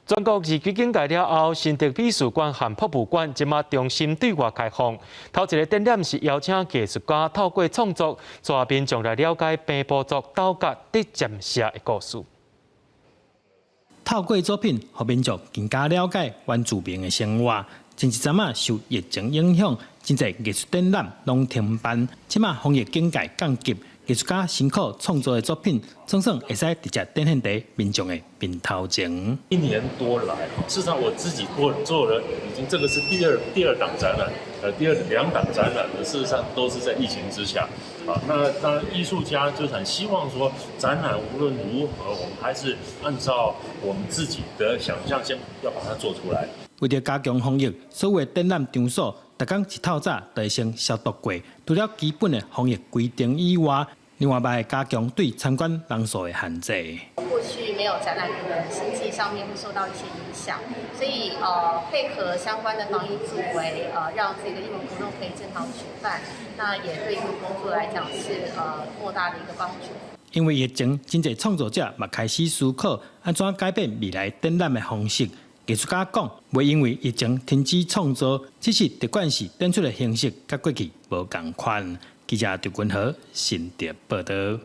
全国二级境界了后，新竹美术馆和博物馆即马重新对外开放。头一个展览是邀请艺术家透过创作，带民众来了解平埔族斗角伫占社的故事。透过作品，让民众更加了解原住民的生活。前一阵啊，受疫情影响，真侪艺术展览拢停办。即马防疫境界降级，艺术家辛苦创作的作品，总算会使直接展现在民众的面头前。1年多来，事实上我自己做了，已经这个是第二档展览，第2档展览呢，事实上都是在疫情之下。那当然艺术家就很希望说，展览无论如何，我们还是按照我们自己的想象，先要把它做出来。为了加强防疫，所有展览场所逐工一透早都会先消毒过，除了基本的防疫规定以外，另外还加强对参观人数的限制。过去没有展览，可能经济上面会受到一些影响，所以配合相关的防疫作为，让自己的艺文活动可以正常举办，那也对艺文工作来讲是莫大的一个帮助。因为疫情，真侪创作者嘛开始思考安怎改变未来展览的方式。艺术家讲，袂因为疫情停止创作，只是特管是展出的形式甲过去无共款。记者刘君豪，新竹报道。